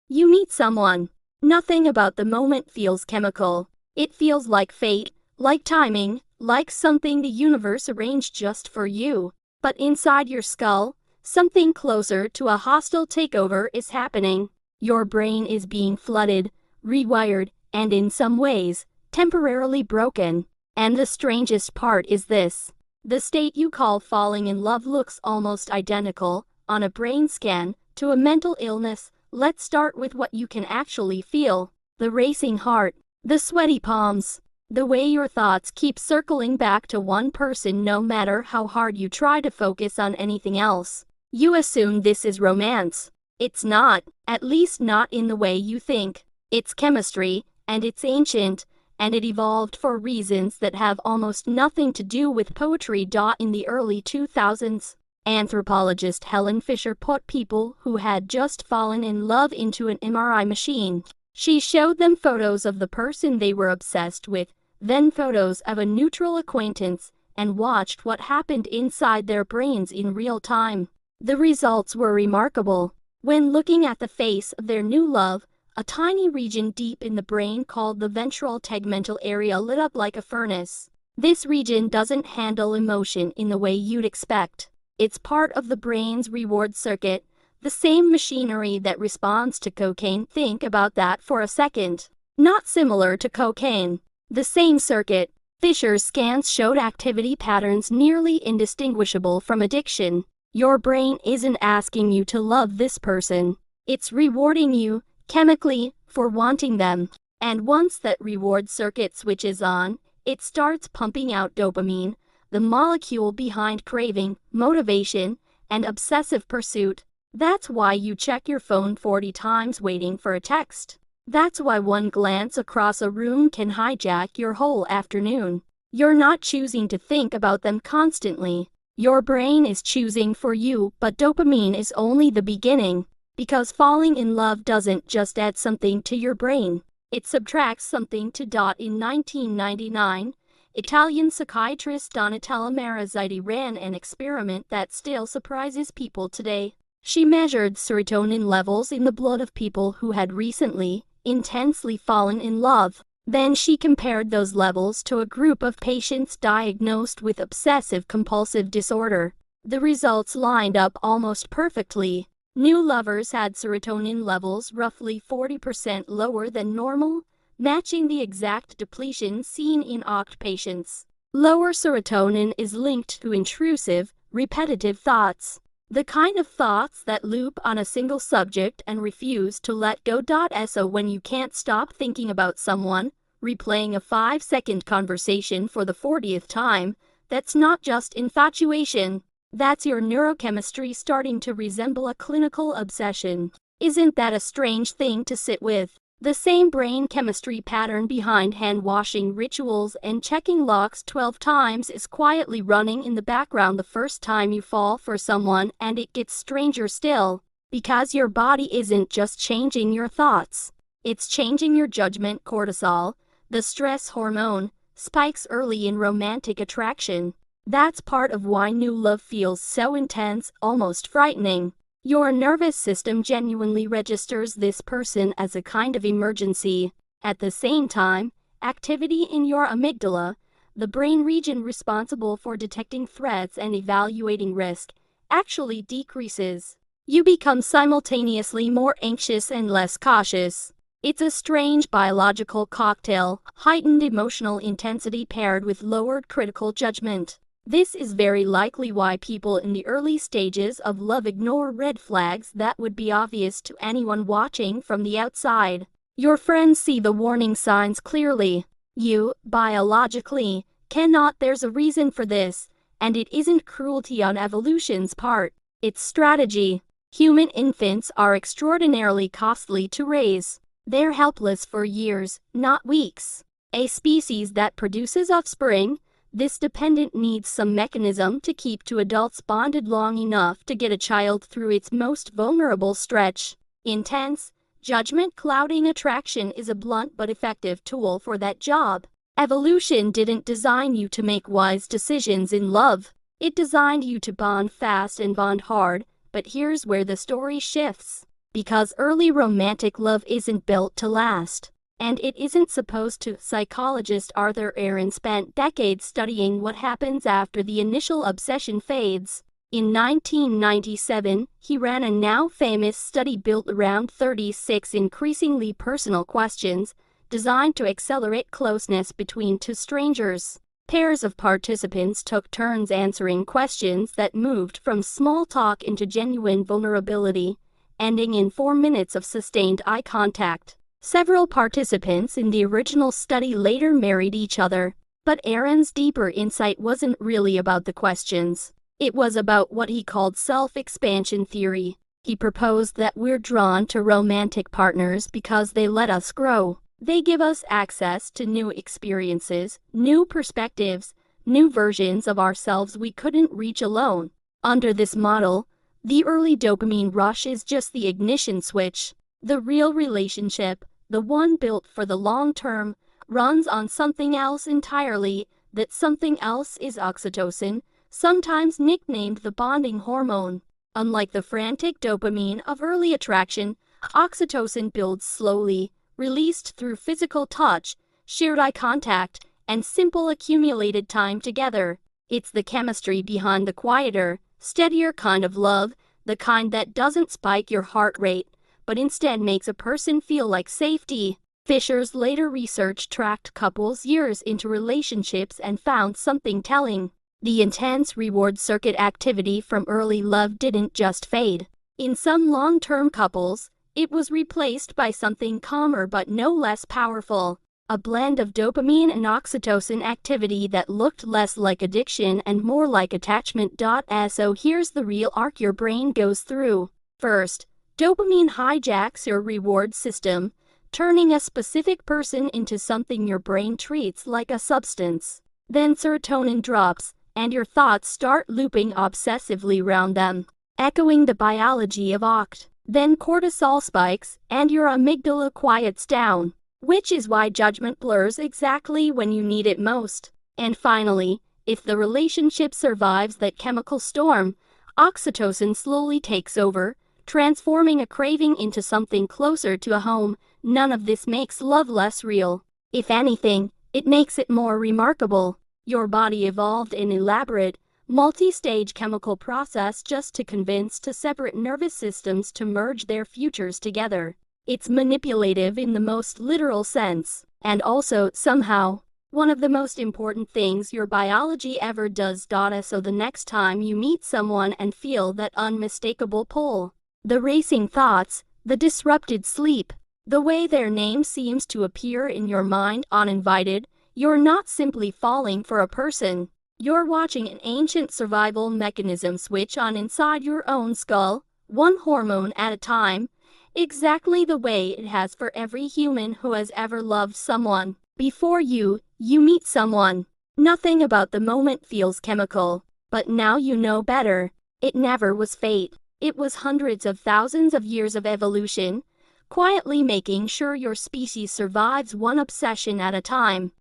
You meet someone. Nothing about the moment feels chemical. It feels like fate, like timing, like something the universe arranged just for you. But inside your skull, something closer to a hostile takeover is happening. Your brain is being flooded, rewired, and in some ways, temporarily broken. And the strangest part is this. The state you call falling in love looks almost identical, on a brain scan, to a mental illness. Let's start with what you can actually feel. The racing heart, the sweaty palms, the way your thoughts keep circling back to one person no matter how hard you try to focus on anything else. You assume this is romance. It's not, at least not in the way you think. It's chemistry, and it's ancient, and it evolved for reasons that have almost nothing to do with poetry. In the early 2000s, anthropologist Helen Fisher put people who had just fallen in love into an MRI machine. She showed them photos of the person they were obsessed with, then photos of a neutral acquaintance, and watched what happened inside their brains in real time. The results were remarkable. When looking at the face of their new love, a tiny region deep in the brain called the ventral tegmental area lit up like a furnace. This region doesn't handle emotion in the way you'd expect. It's part of the brain's reward circuit, the same machinery that responds to cocaine. Think about that for a second. Not similar to cocaine. The same circuit. Fisher's scans showed activity patterns nearly indistinguishable from addiction. Your brain isn't asking you to love this person. It's rewarding you, chemically, for wanting them. And once that reward circuit switches on, it starts pumping out dopamine, the molecule behind craving, motivation, and obsessive pursuit. That's why you check your phone 40 times waiting for a text. That's why one glance across a room can hijack your whole afternoon. You're not choosing to think about them constantly. Your brain is choosing for you, but dopamine is only the beginning. Because falling in love doesn't just add something to your brain, it subtracts something to. In 1999, Italian psychiatrist Donatella Marazzetti ran an experiment that still surprises people today. She measured serotonin levels in the blood of people who had recently, intensely fallen in love. Then she compared those levels to a group of patients diagnosed with obsessive-compulsive disorder. The results lined up almost perfectly. New lovers had serotonin levels roughly 40% lower than normal, matching the exact depletion seen in OCT patients. Lower serotonin is linked to intrusive, repetitive thoughts. The kind of thoughts that loop on a single subject and refuse to let go. So when you can't stop thinking about someone, replaying a 5-second conversation for the 40th time, that's not just infatuation. That's your neurochemistry starting to resemble a clinical obsession. Isn't that a strange thing to sit with? The same brain chemistry pattern behind hand-washing rituals and checking locks 12 times is quietly running in the background the first time you fall for someone, and it gets stranger still. Because your body isn't just changing your thoughts. It's changing your judgment. Cortisol, the stress hormone, spikes early in romantic attraction. That's part of why new love feels so intense, almost frightening. Your nervous system genuinely registers this person as a kind of emergency. At the same time, activity in your amygdala, the brain region responsible for detecting threats and evaluating risk, actually decreases. You become simultaneously more anxious and less cautious. It's a strange biological cocktail, heightened emotional intensity paired with lowered critical judgment. This is very likely why people in the early stages of love ignore red flags that would be obvious to anyone watching from the outside. Your friends see the warning signs clearly. You, biologically, cannot. There's a reason for this, and it isn't cruelty on evolution's part. It's strategy. Human infants are extraordinarily costly to raise. They're helpless for years, not weeks. A species that produces offspring, this dependent needs some mechanism to keep two adults bonded long enough to get a child through its most vulnerable stretch. Intense, judgment-clouding attraction is a blunt but effective tool for that job. Evolution didn't design you to make wise decisions in love. It designed you to bond fast and bond hard, but here's where the story shifts. Because early romantic love isn't built to last. And it isn't supposed to. Psychologist Arthur Aaron spent decades studying what happens after the initial obsession fades. In 1997, he ran a now famous study built around 36 increasingly personal questions, designed to accelerate closeness between two strangers. Pairs of participants took turns answering questions that moved from small talk into genuine vulnerability, ending in 4 minutes of sustained eye contact. Several participants in the original study later married each other, but Aaron's deeper insight wasn't really about the questions. It was about what he called self-expansion theory. He proposed that we're drawn to romantic partners because they let us grow. They give us access to new experiences, new perspectives, new versions of ourselves we couldn't reach alone. Under this model, the early dopamine rush is just the ignition switch. The real relationship, the one built for the long term, runs on something else entirely. That something else is oxytocin, sometimes nicknamed the bonding hormone. Unlike the frantic dopamine of early attraction, oxytocin builds slowly, released through physical touch, shared eye contact, and simple accumulated time together. It's the chemistry behind the quieter, steadier kind of love, the kind that doesn't spike your heart rate, but instead makes a person feel like safety. Fisher's later research tracked couples years into relationships and found something telling. The intense reward circuit activity from early love didn't just fade. In some long-term couples, it was replaced by something calmer but no less powerful, a blend of dopamine and oxytocin activity that looked less like addiction and more like attachment. So here's the real arc your brain goes through. First, dopamine hijacks your reward system, turning a specific person into something your brain treats like a substance. Then serotonin drops, and your thoughts start looping obsessively around them, echoing the biology of oct. Then cortisol spikes, and your amygdala quiets down, which is why judgment blurs exactly when you need it most. And finally, if the relationship survives that chemical storm, oxytocin slowly takes over, transforming a craving into something closer to a home. None of this makes love less real. If anything, it makes it more remarkable. Your body evolved an elaborate, multi-stage chemical process just to convince two separate nervous systems to merge their futures together. It's manipulative in the most literal sense, and also, somehow, one of the most important things your biology ever does. So the next time you meet someone and feel that unmistakable pull, the racing thoughts, the disrupted sleep, the way their name seems to appear in your mind uninvited, you're not simply falling for a person. You're watching an ancient survival mechanism switch on inside your own skull, one hormone at a time, exactly the way it has for every human who has ever loved someone. Before you meet someone. Nothing about the moment feels chemical, but now you know better. It never was fate. It was hundreds of thousands of years of evolution, quietly making sure your species survives one obsession at a time.